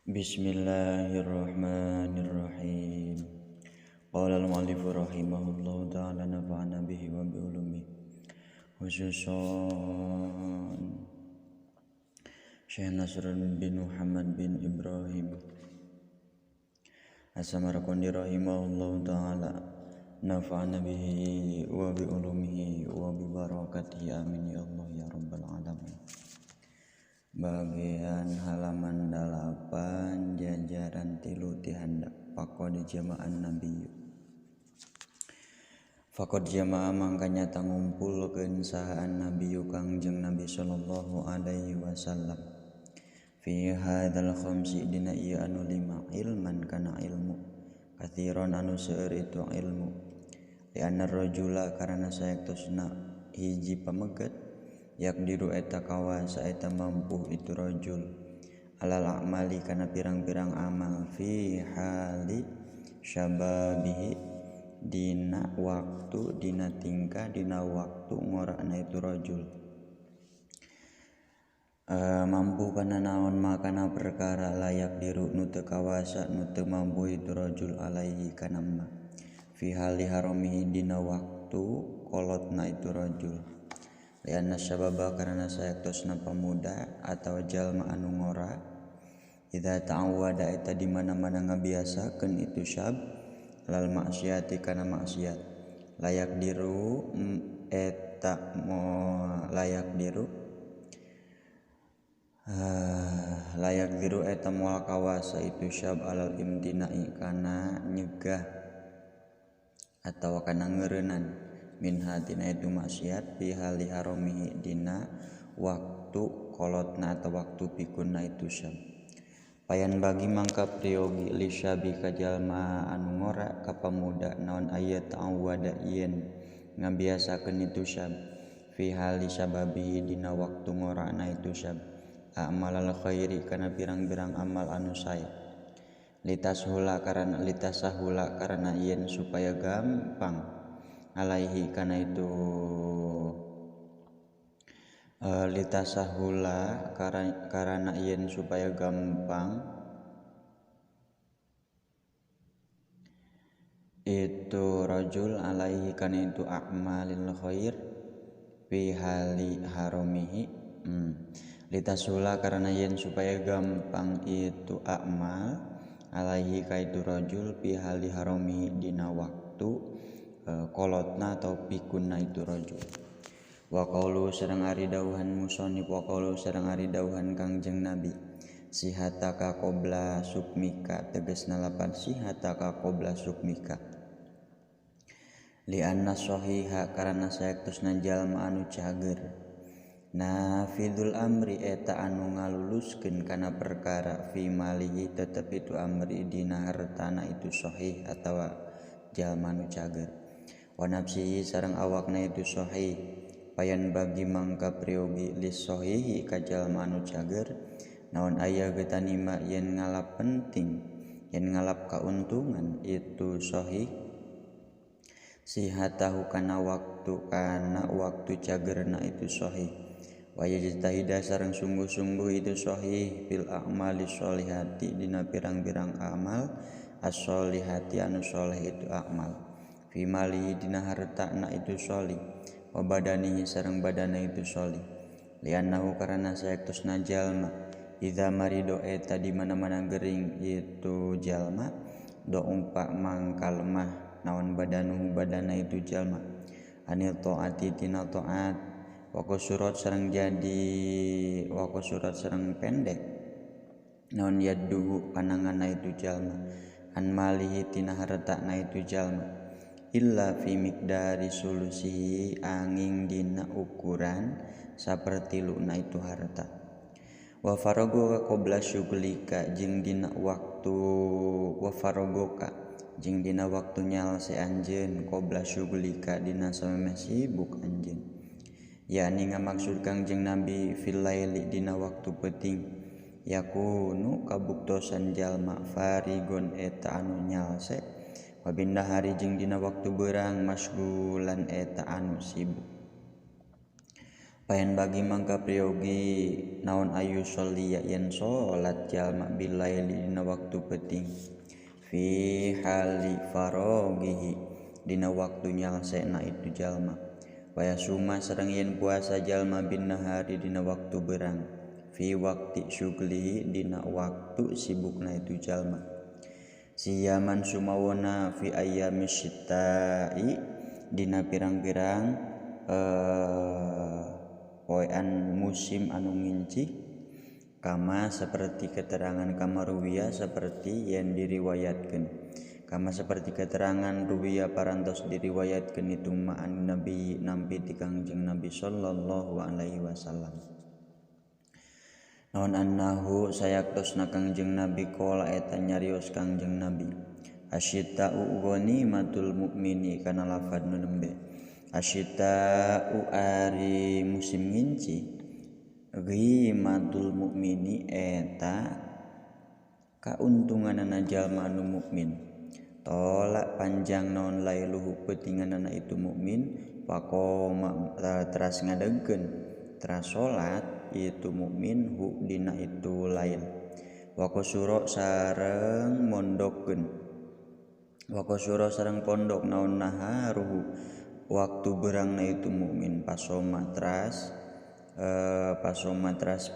Bismillahirrahmanirrahim. Qala al-mu'allif rahimahullahu ta'ala nafa'ana bihi wa bi ulumi khususan Syekh Nasruddin bin Muhammad bin Ibrahim As-Samarqandi rahimahullahu ta'ala nafa'ana bihi wa bi ulumihi wa bi barakatihi amin ya Allah ya rabbal alamin. Bagian halaman 8 jajaran tilu tihandap faqad jama'an nabiyyu. Faqad jama'a mangkanya tangumpulkeun sahaan nabiyyu kangjeng Nabi sallallahu alaihi wasallam fi hadzal khamsi dina ieu anu 5 ilman kana ilmu katsiron anu seueur itu ilmu li anna rajula karana saektosna hiji pameget yakdiru eta kawasa eta mampu itu rajul alal a'mali kana pirang-pirang amal fi hali syababihi dina waktu dina tingkah dina waktu ngorana itu rajul mampu kana naon makana perkara layak diru nu teu kawasa nu teu mampu itu rajul alaihi kana ma fi hali haramihi dina waktu kolotna itu rajul lianna sababa karena saektosna pamuda atau jalma anu ngora idza ta'awwada eta di mana-mana ngabiasakeun itu syab lal maksiati kana maksiat layak diru eta moal kawasa itu syab alal imtinai kana nyegah atawa kana ngeureunnan min hatina itu maksiat fi hali haramihi dina waktu kolotna atau waktu pikunna itu syab payan bagi mangka priyogi li syabi ka jalma anu ngora ka pamuda naon ayat ta'awwada yen ngabiasakeun itu syab fi hali sababi dina waktu ngorana itu syab amalal khairi kana pirang-pirang amal anu sae litasahula karana yen supaya gampang alaihi kana itu litasahula karana yen supaya gampang itu rajul alaihi kana itu a'malil khair fi hali haramihi litasahula karana yen supaya gampang itu a'mal alaihi ka itu rajul fi hali haramihi dina waktu kolotna atau pikunna itu rajul wa qaulu sareng ari dawuhan musannif wa qaulu sareng ari dawuhan kangjeng Nabi sihataka qabla sukmika tegasna lapan sihataka qabla sukmika li anna sahiha karana saektosna jalma anu cager nafidul amri eta anu ngaluluskeun kana perkara fi malihi tetep itu amri dina hartana itu sahih atawa jalma anu cager wa nafsihi sareng awakna itu sahih payan bagi mangka priogi lis sahihi ka jalma anu cager naon aya getanima yen ngalap penting yen ngalap kauntungan itu sahih sihatahu kana waktu cagerna itu sahih wa yajtahida sareng sungguh-sungguh itu sahih fil a'mali sholihati dina pirang-pirang amal as-sholihati anu sholih itu amal fi mali dina hartana itu sholih wa badanihi sareng badana itu sholih liannahu karana saektosna jalma idza marido eta di mana-mana gering itu jalma do umpa mangkal mah naon badanuhu badana itu jalma anil taati tina taat wa kusurat sareng pendek naon yadduhu pananganna itu jalma an malihi tina hartana itu jalma illa fi miqdari sulusihi angin dina ukuran sapertiluna itu harta wa faragoka qabla syughlika jeung dina waktu nyalse anjeun qabla syughlika dina samemeh sibuk anjeun yakni ngamaksud kangjeng Nabi fil laili dina waktu peuting yakunu kabuktosan jalma farigon eta anu nyalse wabinda hari jeung dina waktu beurang masgulan eta anu sibuk Payan bagi mangka priyogi naon ayu sholliya yen salat jalma bilaili dina waktu penting fi hali faroghihi dina waktu nyalsena itu jalma waya suma sareng yen puasa jalma bin nahari dina waktu berang fi wakti syuglihi dina waktu sibukna itu jalma siyaman sumawona fi ayyamis syita'i dina pirang-pirang poean musim anu nginci kama seperti keterangan kamaruwiya seperti yang diriwayatkan kama seperti keterangan ruwiya parantos diriwayatkan itu ma'an nabi nampi ti Kangjeng Nabi sallallahu alaihi wasallam naon annahu sayaktosna Kangjeng Nabi qala eta nyarios Kangjeng Nabi asyita'u ghanimatul mukmini kana lafadz nu nembe asyita'u ari musim nginci ghanimatul mukmini eta kauntunganana jalma anu mukmin tolak panjang naon lailuhu peutinganana itu mukmin faqoma teras ngadegkeun teras salat itu mukmin hu dina itu lail wa qasura sareng mondokkeun wa qasura sareng pondok naon naharuhu waktu berangna itu mukmin pasoma teras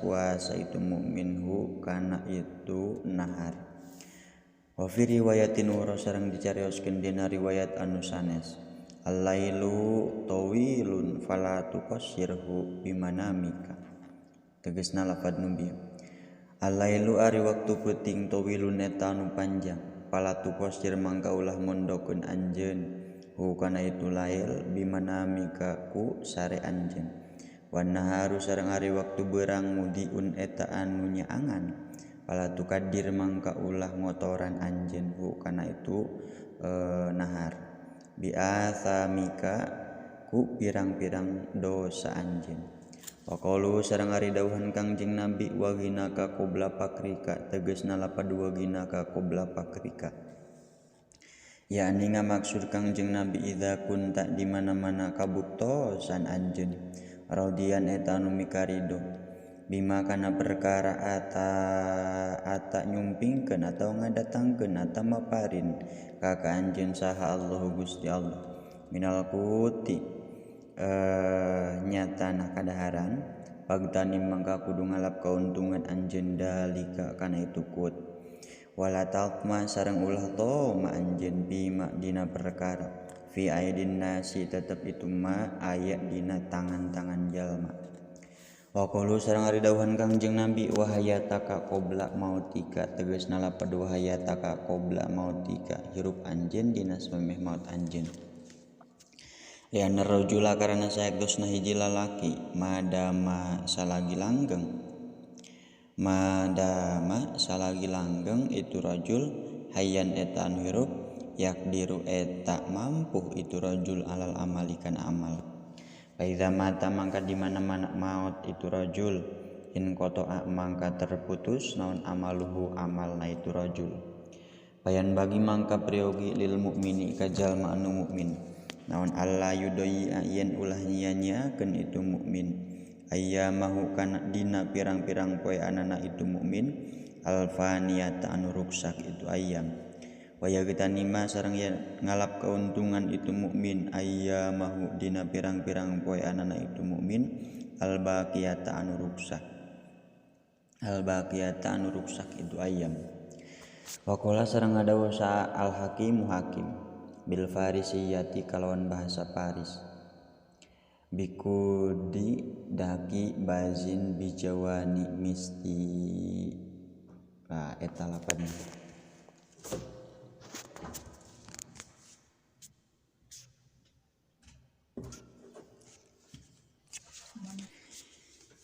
puasa itu mukmin hu kana itu nahar wa fi riwayatin wa sareng dicarioskeun dina riwayat anu sanes al-lailu tawilun fala tuqassirhu bimanamika tegasna lafadz nu bieu al-lailu ari waktu peuting tawilun eta anu panjang fala tuqassir mangka ulah mondokeun anjeun hu kana itu lail bimanamika ku sare anjeun wan naharu sareng ari waktu berang mudiun eta anu nyaangan pala tukadir mangka ulah ngotoran anjeun hu kana itu nahar biathamika ku pirang-pirang dosa anjeun wa qalu sareng ari dawuhan Kangjeng Nabi wa ginaka qabla pakrika tegasna lapad wa ginaka qabla pakrika yakni ngamaksud Kangjeng Nabi idza kunta di mana-mana kabuktosan anjeun radian eta anu mikarido bima kana perkara ata nyumpingkeun atau ngadatangkeun ata maparin ka anjeun saha Allah Gusti Allah minal kuti nyatana kadaharan pagtani mangka kudu ngalap kauntungan anjeun dalika kana itu kut wala taqma sareng ulah toma anjeun bima dina perkara fi aidin nasi tetep itu ma aya dina tangan-tangan jalma wa qalu sareng ari dawuhan Kangjeng Nabi wa hayataka qabla mautika tegasna lapad wa hayataka qabla mautika hirup anjeun dina samemeh maut anjeun liana rajula karana sayaktosna hiji lalaki madama salagi langgeng itu rajul hayyan eta anu hirup yakdiru eta mampu itu rajul alal amalikan amal Faiza mata mangka di mana-mana maut itu rajul in qata'a mangka terputus naon amaluhu amalna itu rajul bayan bagi mangka priyogi lil mukmini ka jalma anu mukmin naon alla yudai yen ulah nya-nyakeun itu mukmin ayyamahu kana dina pirang-pirang poe anana itu mukmin alfaniyata anu ruksak itu ayyam waya getanima sareng yen ngalap keuntungan itu mukmin ayyamahu dina pirang-pirang poe anana itu mukmin albaqiyata anu ruksak itu ayyam waqala sareng ngadawuh sa al hakim bil farisiyati kalawan bahasa Paris bikudi daki bazin bijawani misti eta lapadna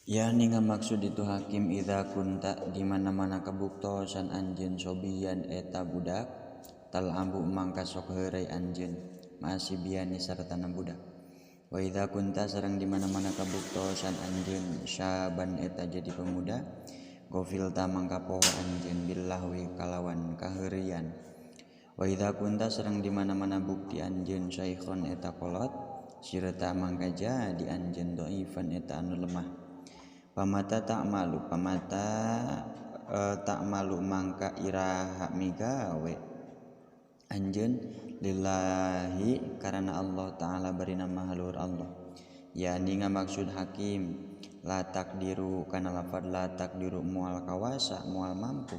ya ninga maksud itu hakim idza kunta di mana-mana kabuktosan anjeun sobian eta budak tal ambu mangka sok heureuy anjeun masih biani saratana budak wa idza kunta sareng di mana-mana kabuktosan anjeun syaban eta jadi pemuda gofilta mangka poho anjeun billahwi kalawan kaheurian wa idza kunta sareng di mana-mana bukti anjeun syaikhon eta kolot sirta mangka jadi anjeun dhaifan eta anu lemah. Pamata tak malu mangka iraha migawe anjeun lillahi karena Allah taala bari nama haluhur Allah. Yani ngamaksud hakim la takdiru kana lafad la takdiru moal kawasa moal mampu.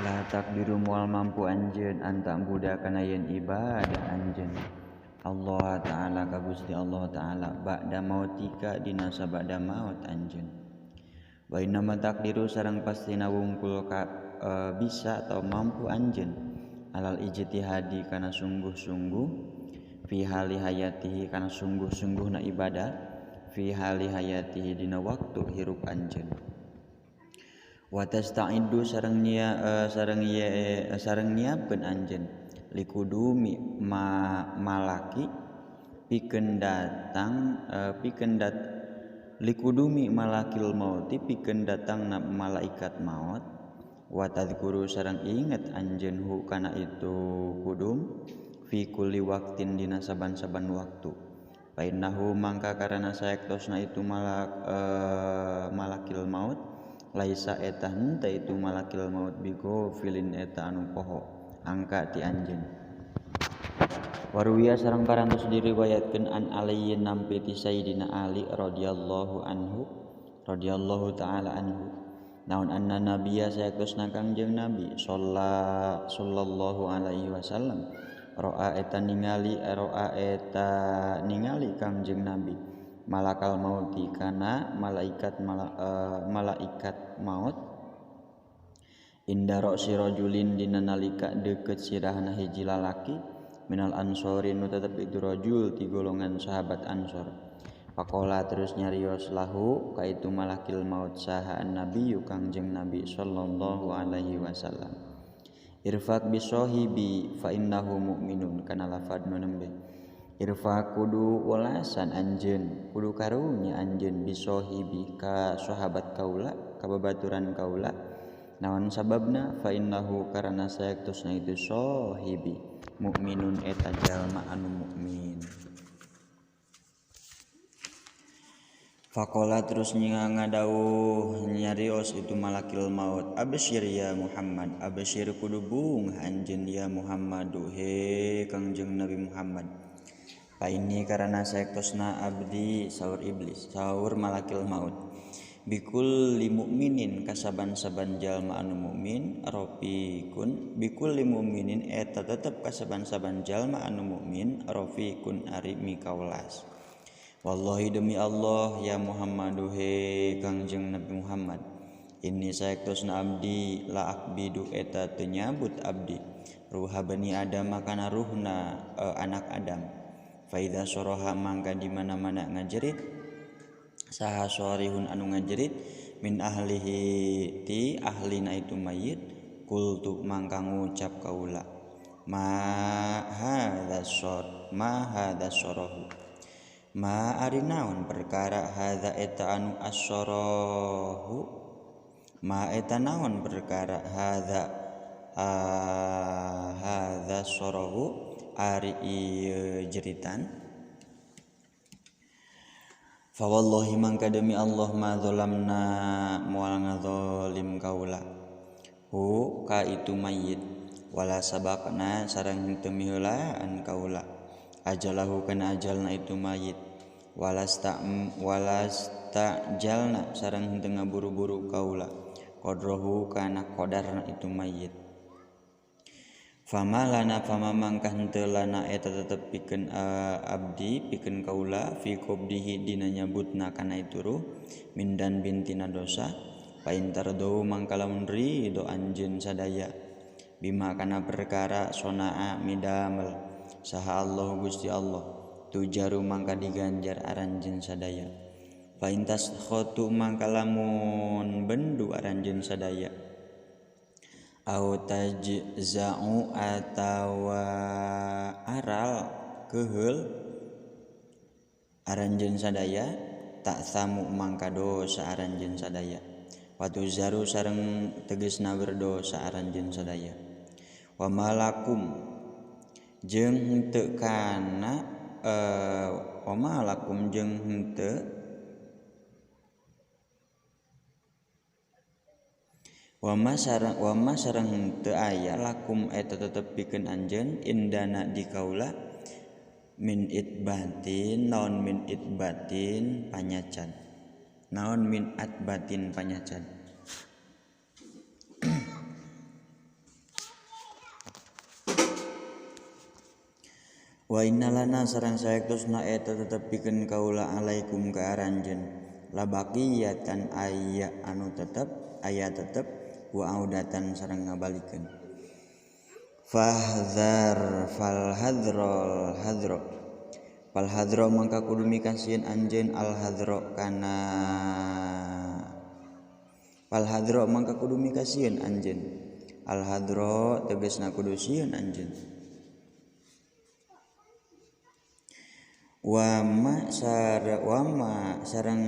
La takdiru moal mampu anjeun anta budak kana yen ibadah anjeun Allah taala ka Gusti Allah taala ba'da mautika dina sabada maut anjeun. Wa inna takdiru sareng pastina wungkul ka bisa atau mampu anjeun alal ijtihadi kana sungguh-sungguh fi hali hayatihi kana sungguh-sungguhna ibadah fi hali hayatihi dina waktu hirup anjeun. Wa tasta'iddu sareng nyiapkeun anjeun likudumi malaki likudumi malakil mauti pikeun datangna malaikat maut. Wa tadhkuru sareng inget anjeun hu kana itu kudum fi kulli waqtin dina saban-saban waktu. Fa innahu mangka karana saektosna itu malakil maut laisa eta henteu itu malakil maut bigo filin eta anu poho angka ti anjeun. Waruwiya sareng parantos diriwayatkeun an aliyin nampi ti sayyidina Ali radhiyallahu taala anhu naon anna nabiyya saektosna Kangjeng Nabi sallallahu alaihi wasallam roa eta ningali Kangjeng Nabi malakal mauti kana malaikat maut inda ro'si rajulin dina nalika deukeut sirahna hiji lalaki minal ansori nu tetep itu rajul ti golongan sahabat Ansor. Faqala terus nyarios lahu ka itu malakil maut saha an-nabi Kangjeng Nabi sallallahu alaihi wasallam. Irfaq bi sahibi fa innahu mu'minun kana lafad nu nembe. Irfaq kudu welasan anjeun kudu karunya anjeun bi sahibi ka sahabat kaula ka babaturan kaula. Naon sababna fa innahu karana saektosna itu sahibi mukminun eta jalma anu mukmin. Faqala terus ngadawuh nyarios itu malakil maut absyir ya Muhammad absyir kudu bung anjeun ya Muhammadu he Kangjeng Nabi Muhammad. Fa ini karana saektosna abdi saur iblis saur malakil maut bikul mukminin kasaban-saban jalma anu mukmin rafiqun bikul mukminin eta tetep kasaban-saban jalma anu mukmin rafiqun ari mikaulas. Wallahi demi Allah ya Muhammadu he Kangjeng Nabi Muhammad ini saektosna abdi la akbidu eta teu nyabut abdi ruha bani Adam kana ruhna anak Adam. Fa idza saraha mangka di mana-mana ngajerit saha sorihun anu ngajerit min ahlihi ti ahlina itu mayit kultu mangka ngucap kaula ma hadza sarahu ma ari naon perkara hadza eta anu asyarahu ma eta naon perkara hadza sarahu ari ieu jeritan. Fa wallahi mangka demi Allah ma zalamna moal ngazalim kaula hu ka itu mayit wala sabaqna sareng teu miheulaan kaula ajalahu kana ajalna itu mayit walastajalna sareng teu ngaburu-buru kaula qadrahu kana qadarna itu mayit. Fama mangkah henteu lana eta tetep pikeun abdi pikeun kaula fi qabdihi dina nyabutna kana itu ruh mindan bintina dosa fa intardau mangka lamun ridho anjeun sadaya bima kana perkara sonaa midamel saha Allah Gusti Allah tujaru mangka diganjar aranjeun sadaya fa intas khotu mangka lamun bendu aranjeun sadaya au tajza'u atawa aral keheul aranjeun sadaya tak samu mangka dosa aranjeun sadaya watu zaru sareng tegesna berdosa aranjeun sadaya wa malakum jeung henteu kana wa ma lakum jeung henteu wa ma sareng henteu aya lakum eta tetep pikeun anjeun indana di kaula min itbatin naon min itbatin panyacan naon min atbatin panyacan wa innalana sareng saektosna eta tetep pikeun kaula alaikum ka aranjeun labaqiyatan aya anu tetep wa audatan sareng ngabalikeun fal hadro mangka kudu mikasieun anjeun al hadro kana fal hadro mangka kudu mikasieun anjeun al hadro tegasna kudu sieun anjeun wa ma sareng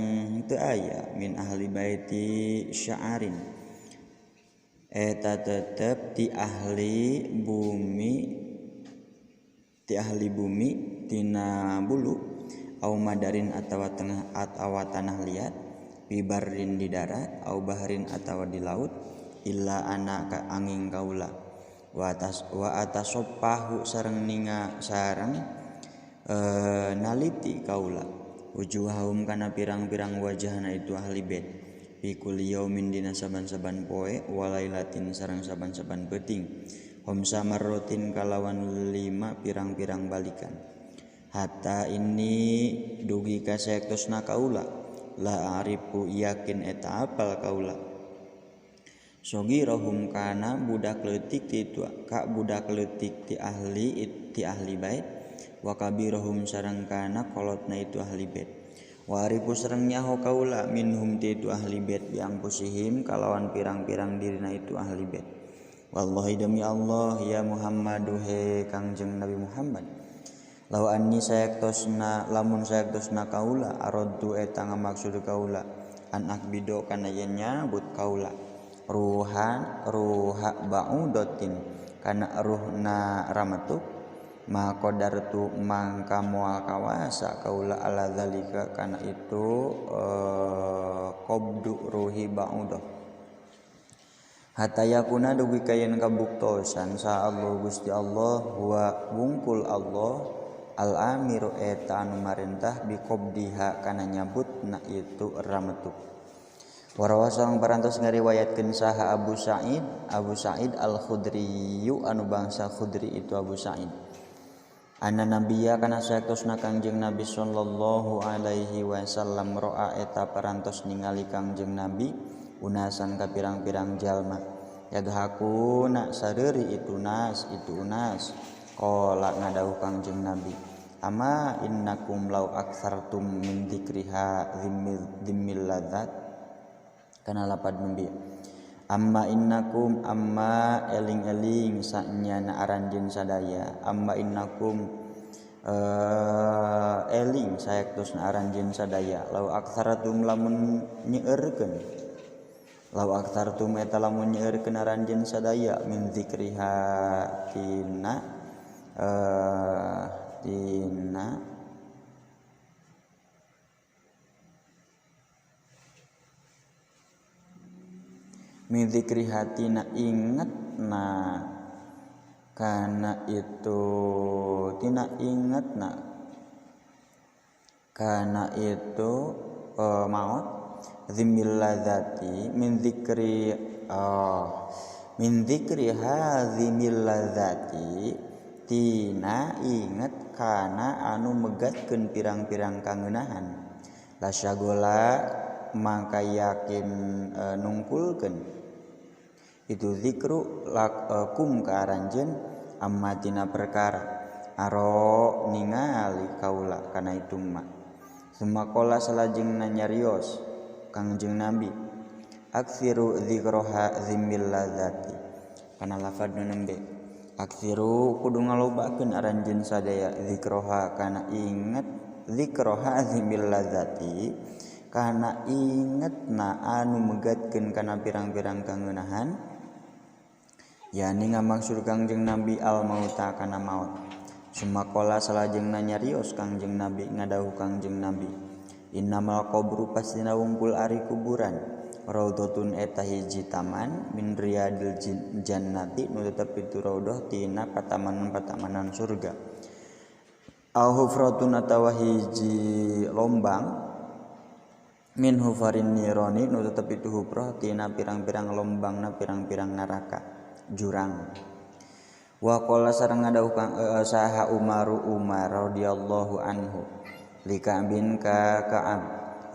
teu aya min ahli baiti sya'arin eta tetep ti ahli bumi tina bulu au madarin atawa tanah liat bibarin di darat au baharin atawa di laut illa ana ka angin kaula wa atasoppahu sareng naliti kaula wujuhahum kana pirang-pirang wajahna itu ahli bait fi kulli yaumin dina saban-saban poe walailatin sareng saban-saban peuting homsa marrotin kalawan 5 pirang-pirang balikan hatta ini dugi ka saektosna kaula la arifu yakin eta apal kaula sogirahum kana budak leutik ti ahli bait wa kabirahum sareng kana kolotna itu ahli bait warifu sareng nyaho kaula minhum ti itu ahli bait yang pusihim kalawan pirang-pirang dirina itu ahli bait wallahi demi Allah ya Muhammadu he Kangjeng Nabi Muhammad law anni lamun sayaktosna kaula araddu eta ngamaksud kaula an akbido kana yen nyabut kaula ruha ba'udatin kana ruhna ramatuk ma qadartu mangka moal kawasa kaula ala zalika kana itu qabdu ruhi ba'udah hatta yakuna dugi kayen kabuktosan sa Allah Gusti Allah wa wungkul Allah al amiru eta anu marentah bi qabdiha kana nyabutna itu ramatuk warawasang parantos ngariwayatkeun saha Abu Sa'id al-Khudri anu bangsa Khudri itu Abu Sa'id anna nabiyya kana saektosna Kangjeng Nabi sallallahu alaihi wasallam roa eta parantos ningali Kangjeng Nabi unasan ka pirang-pirang jalma yadhakuna sareuri itu unas qala ngadawuh Kangjeng Nabi ama innakum law aktsartum min dzikriha dhimmil ladzat kana lapad nabi amma innakum amma eling-eling sanyana aranjeun sadaya amma innakum eling saektosna aranjeun sadaya law aktsartum lamun nyeureurkeun law aktsartum eta lamun nyeureurkeun aranjeun sadaya min dzikriha tina min dzikri hatina ingatna kana itu maut zimmil ladzati min dzikri hazimil ladzati tina ingat kana anu megatkeun pirang-pirang kangenahan lasyagola mangka yakin nungkulkeun itu zikru kum ka aranjeun ammatina perkara aro ningali kaula kana itu mah sumaqala salajengna nyarios Kangjeng Nabi aksiru dzikroha zimmil ladzati kana lafadna nembe aksiru kudu ngalobakeun aranjeun sadaya dzikroha kana inget dzikroha zimmil ladzati kana ingetna anu megatkeun kana pirang-pirang kangenahan yani ngamaksud Kangjeng Nabi al mauta kana maut Sumakola salajengna nyarios Kangjeng Nabi ngadawuh Kangjeng Nabi, innamal qabru pastina wungkul ari kuburan, raudhatun eta hiji taman min riyadil jannati nu tetep itu raudhah tina patamanan-patamanan surga. Au hufratun atawa hiji lombang min hufarin nironi nu tetep itu hufrah tina pirang-pirang lombangna pirang-pirang neraka jurang. Wa qala sareng ngadawuh saha Umar radhiyallahu anhu li Ka'bin ka Ka'ab,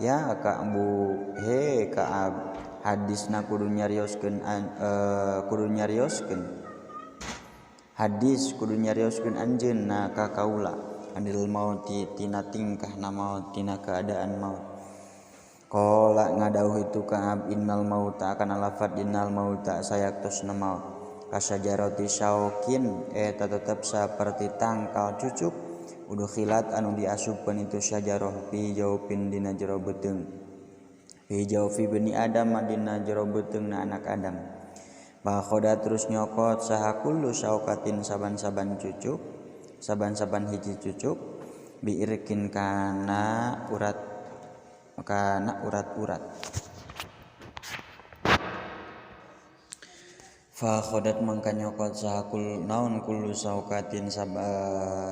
ya Ka'bu he Ka'ab, hadisna kudu nyarioskeun hadis kudu nyarioskeun anjeunna ka kaula anil mauti tina tingkahna maut tina keadaan maut. Qala ngadawuh itu Ka'ab, innal mauta kana lafad innal mauta sayaktosna maut kasajaroti syaukin eta tetep saperti tangkal cucuk udkhilat anu diasupkeun itu syajarah fi jaufin dina jero beuteung fi jaufi bani adam dina jero beuteungna anak Adam. Pakhoda terus nyokot saha kullu syaukatin saban-saban cucuk saban-saban hiji cucuk biirkin kana urat-urat. Fa khodat mangka nyokot sahakul naon kullu saukatin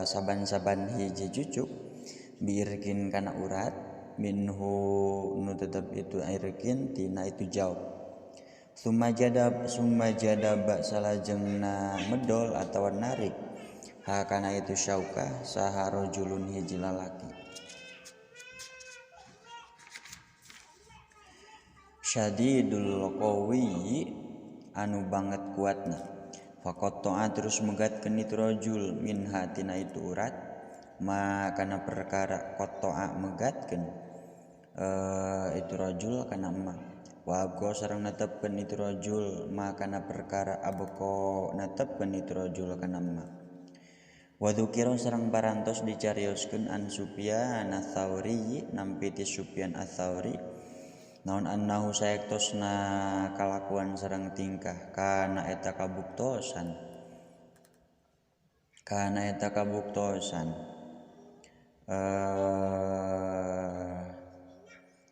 saban-saban hiji cucuk biirkin kana urat minhu nu tetep itu irkin tina itu jauh. Summa jadab salajengna medol atawa narik ha kana itu syaukah saha rajulun hiji lalaki. Syadidul qawi anu banget kuatna. Faqatta'a terus megatkeun itu rajul minha tina itu urat ma kana perkara qatta'a megatkeun itu rajul kana ma. Wa abqa sareng netepkeun itu rajul ma kana perkara abqa netepkeun itu rajul kana ma. Wa dzukira sareng parantos dicarioskeun an Sufyan ats-Tsauri nampi ti Sufyan ats-Tsauri naon annahu sayaktosna kalakuan sareng tingkah kana eta kabuktosan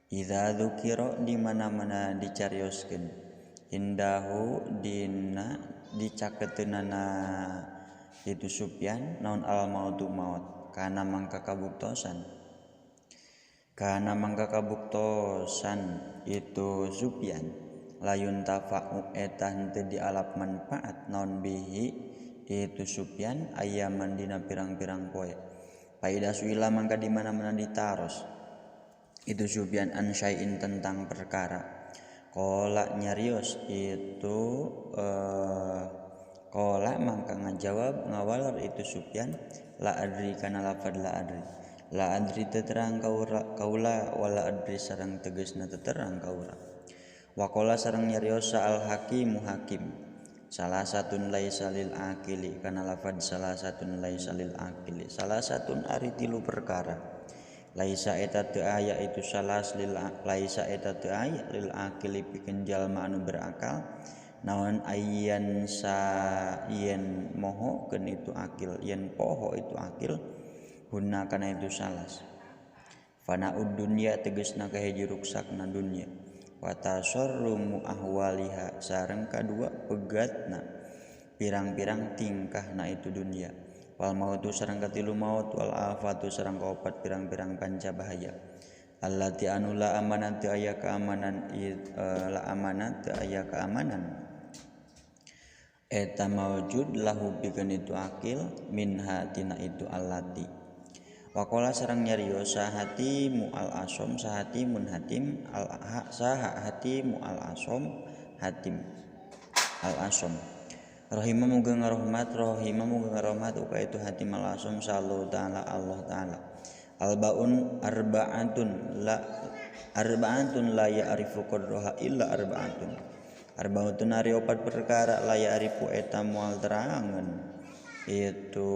idza dzukira di mana-mana dicarioskeun indahu dina dicaketeunana itu Sufyan naon al mautu maut kana mangka kabuktosan itu Sufyan layun tafa'u eta henteu dialap manfaat naon bihi itu Sufyan ayaman dina pirang-pirang poe. Faida suila mangka di mana-mana ditaros itu Sufyan an syai'in tentang perkara. Qala nyarios itu qala mangka ngajawab ngawalar itu Sufyan la adri kana lafad la adri teterang kaula wala adri sareng tegasna teterang kaula. Wa qala sareng nyarios al hakim salah satun laisa lil aqili kana lafad salah satun laisa lil aqili salah satun ari tilu perkara laisa eta teu aya itu salas lil laisa eta teu aya lil aqili pikeun jalma anu berakal naon ayyan sa yen moho keun itu akil yen poho itu akil hunna kana itu salas. Fana dunya tegasna kahiji ruksakna dunya wa tasarrumu ahwaliha sareng kadua pegatna pirang-pirang tingkahna itu dunya wal mautu sareng katilu maut wal afatu sareng kaopat pirang-pirang panca bahaya allati anu la amanat teu aya keamanan eta maujud lahu pikeun itu akil minha tina itu allati. Wa qala sareng nyarios sahatimu al-asom sahatimun hatim sahatimu al-asom hatim al-asom rahimah muga ngarahmat uka itu hatim al-asom sallallahu taala Allah taala arba'atun la ya'rifu qadraha illa arba'atun ari opat perkara la ya'rifu eta moal terangeun itu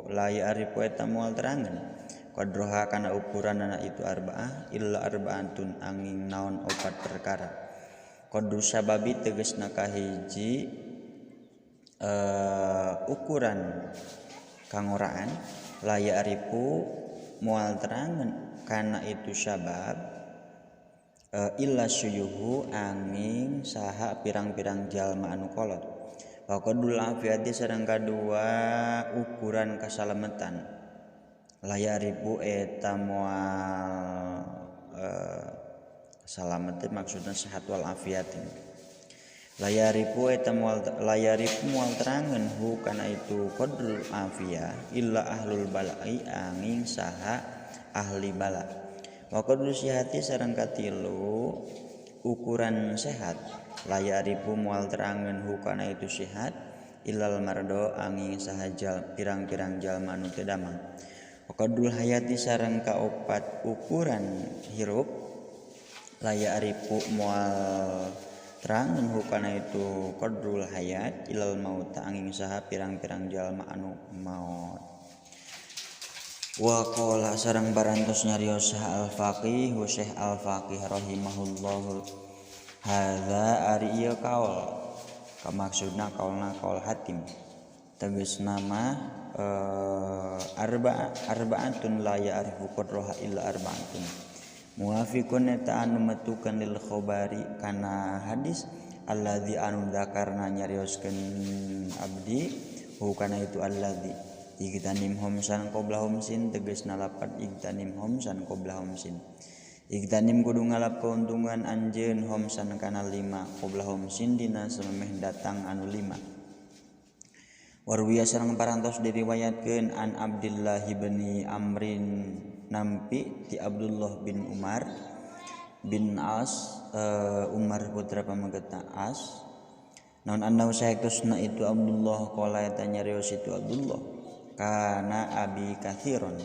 laya arifu eta moal terangan qadraha kana ukuranna itu arba'ah illa arba'atun angin naon opat perkara qadru sababi tegasna kahiji ukuran kangoraan la ya'rifu moal terangan kana itu sabab illa syuyuhu angin saha pirang-pirang jalma anu kolot wa qadul afiyati sareng kadua ukuran kasalamatan la ya'rifu eta moal salamet maksudna sehat wal afiatin layaripu mual terangan hu kana itu qadrul afiyah illa ahlul bala'i angin saha ahli bala wa qadrul sihati sareng katilu ukuran sehat layaripu mual terangan hu kana itu sehat illal mardo angin saha pirang-pirang jalma nu teu damang wa qadrul hayati sareng kaopat ukuran hirup layaripu mual terangan hukana itu qadrul hayat ilal maut angin saha pirang-pirang jalma anu maut wa qala sareng barantos nyarios al-faqih Syekh al-faqih rahimahullahu hadza ari ieu kaul kamaksudna kaulna kaul hatim tegasna mah arba'atun la ya'rifu qadraha illa arba'atun muafiqun eta anu metukeun lil khabari kana hadis alladzi anu dzakarna nyarioskeun abdi hukana itu alladzi igtanim homsan qabla homsin tegasna lapat igtanim homsan qabla homsin igtanim kudu ngalap keuntungan anjeun homsan kana 5 qabla homsin dina samemeh datang anu 5 warwiya sareng parantos diriwayatkeun an Abdullah bin Amrin nampi ti Abdullah bin Umar bin As Umar putra pamagetna As naon annahu saektosna itu Abdullah qala eta nyarios itu Abdullah kana abi kathiron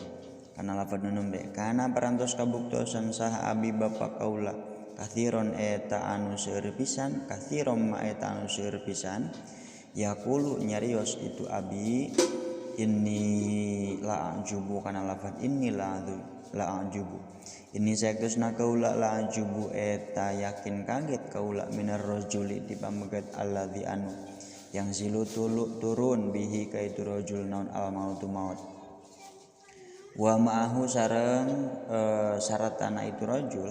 kana lafaz numbe kana parantos kabuktosan saha abi bapa kaula kathiron eta anu seueur pisan kathiron ma eta anu seueur pisan yaqulu nyarios itu abi inni la ajubu kana lafaz inni la ajubu ini saektosna kaula la ajubu eta yakin kaget kaula minar rajuli ti pamegat alladzi anu yang zilu turun bihi ka itu rajul naon al mautu maut wa ma'ahu sareng syaratana itu rajul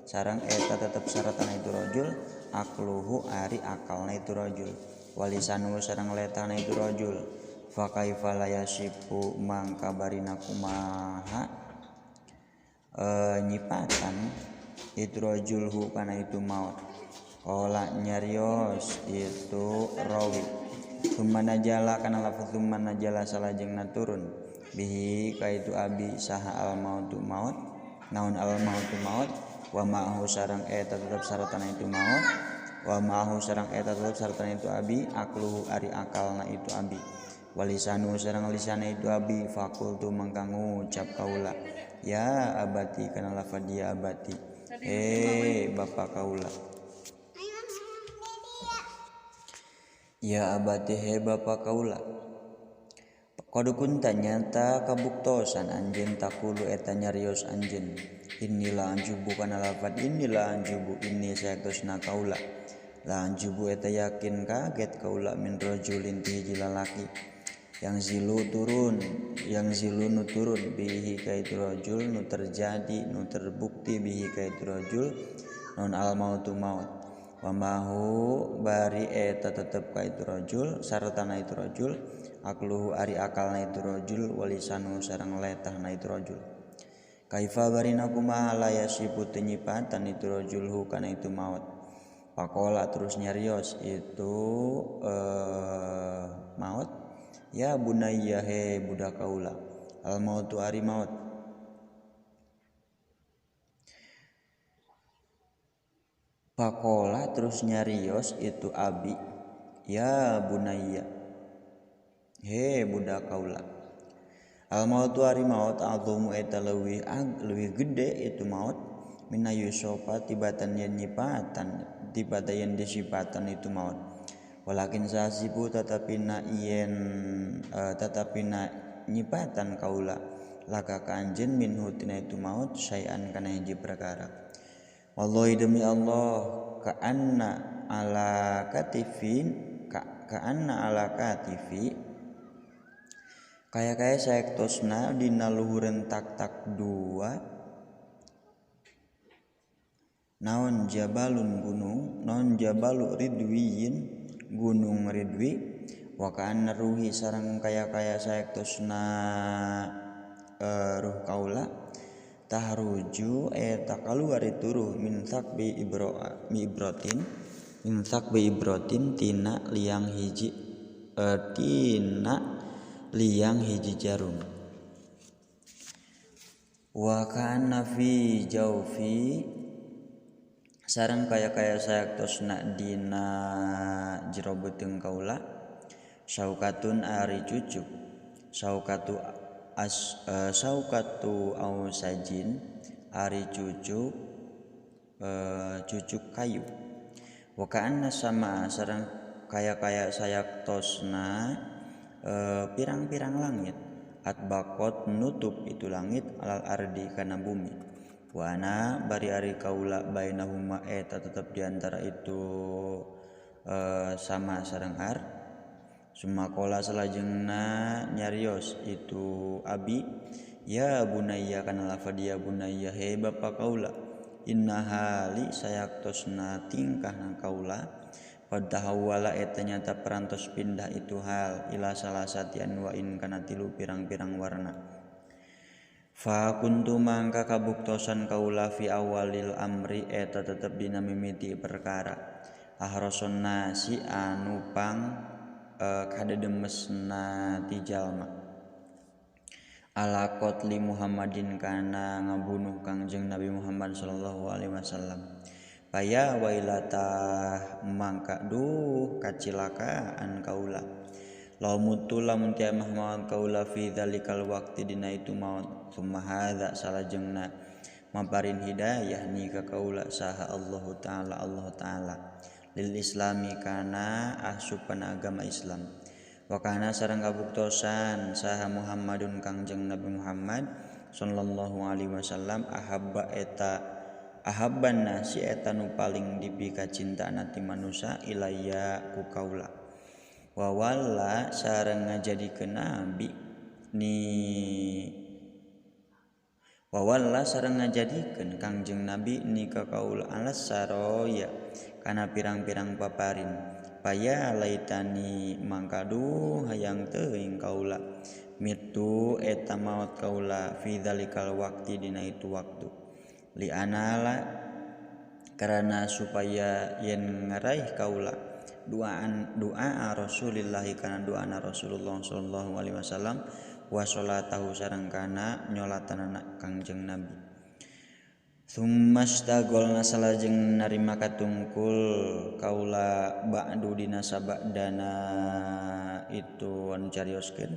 sareng eta tetep syaratana itu rajul akluhu ari akalna itu rajul walisanu sareng letana itu rajul fa kaifa la yasifu mangka barina kumaha nyipatan itu rajul hu kana itu maut qala nyarios itu rawi sumana jala kana lafaz sumana jala salajengna turun bihi ka itu abi saha al mautu maut naun al mautu maut wa ma'ahu sareng eta tetep syaratana itu maut wa ma'ahu sareng eta tetep syaratana itu abi akluhu ari akalna itu abi walisanu sareng lisana itu abi fakultu mangka ngucap kaula ya abati kana lafaz dia abati bapak kaula ya abati bapak kaula kodukun tanyata kabuktosan anjeun takulu eta nyarios anjeun inilah anjubu kana lafaz inilah anjubu ini saektosna kaula la anjubu eta yakin kaget kaula min rajulin ti hiji lalaki yang zilu nu turun bihi ka itu rajul nu terjadi nu terbukti bihi ka itu rajul non al mautu maut wa mahu bari eta tetep ka itu rajul saratana itu rajul akluhu ari akalna itu rajul walisanu sareng letahna itu rajul kaifa barina kumaha la yasifu nyipatan itu rajul hu kana itu maut pakola terus nyarios itu maut ya bunayya he budak kaula al mautu ari maut pakola terus nyarios itu abi ya bunayya he budak kaula al mautu ari maut azumu eta leuwih gede itu maut mina yusofa tibatan yen nyipatan tibatan yen disipatan itu maut walakin sasibu tatapina nyipatan kaula laka kanjen minhu tina itu maut sayan kana hiji perkara wallahi demi Allah ka'anna ala katifi kaya saektosna dina luhureun tak dua naon jabalun gunung naon jabalu ridwiyin gunung ridwi wa kana ruhi sareng kaya saektosna ruh kaula tahruju eta kaluar turuh min sakbi ibrotin tina liang hiji jarum wa kana fi jaufi sareng kaya saektosna dina jero beuteung kaula saukatun ari cucuk saukatu ausajin ari cucuk kayu wa kana sama sareng kaya saektosna pirang-pirang langit atbaqot nutup itu langit alal ardi kana bumi wana bari ari kaula bainahuma eta tetep diantara itu sama sareng ar sumakola salajengna nyarios itu abi ya bunayya kana lafad ya bunayya he bapa kaula inna hali sayaktosna tingkahna kaula padahawala eta nyata perantos pindah itu hal ila salasati anwa'in kana tilu pirang-pirang warna fa kuntu mangka kabuktosan kaula fi awalil amri eta tetep dina mimiti perkara ahrason nasi anu pang kadedemesna ti jalma ala qatli Muhammadin kana ngabunuh Kangjeng Nabi Muhammad sallallahu alaihi wasallam paya wailatah mangka duh kacilakaan kaula law mutu lamun tiamah maut kaula fi dzalikal waqti dina itu maut summa hadza salajengna maparin hidayah ni ka kaula saha Allah taala lil islami kana asupan agama Islam wa kana sareng kabuktosan saha Muhammadun Kangjeng Nabi Muhammad sallallahu alaihi wasallam ahabban nasi eta nu paling dipi kacintaan ti manusia ilayya ku kaula wa walla sareng ngajadikeun nabi Kangjeng Nabi ni ka kaula alas saroya kana pirang-pirang paparin paya laitani mangkadu hayang teuing kaula mitu eta maut kaula fi dzalikal waqti dina itu waktu li anala karena supaya yen ngaraih kaula doa Rasulillah kana doana Rasulullah sallallahu alaihi wasallam wa sholatahu sareng kana nyolatanana Kangjeng Nabi Summastagolna salajeng narima katungkul kaula ba'du dina sabadana itu anu carioskeun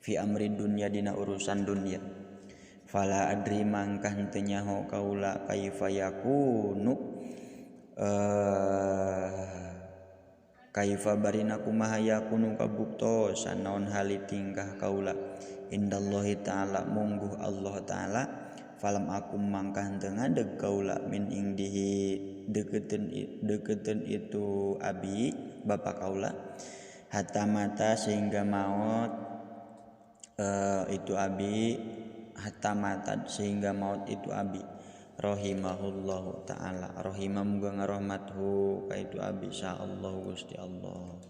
fi amri dunya dina urusan dunya fala adri mangkah teu nyaho kaula kaifa yakunu kaifa barina kumaha yakunu kabuktosan naon hali tingkah kaula indallahi taala mungguh Allah taala falam aku mangkah teu ngadeg kaula min ingdihi dekeun itu abi bapa kaula hatta mata sehingga maut itu abi hatta mata sehingga maut itu abi rahimahullahu taala rahimam muga ngarahmathu ka itu abi insyaallah Gusti Allah.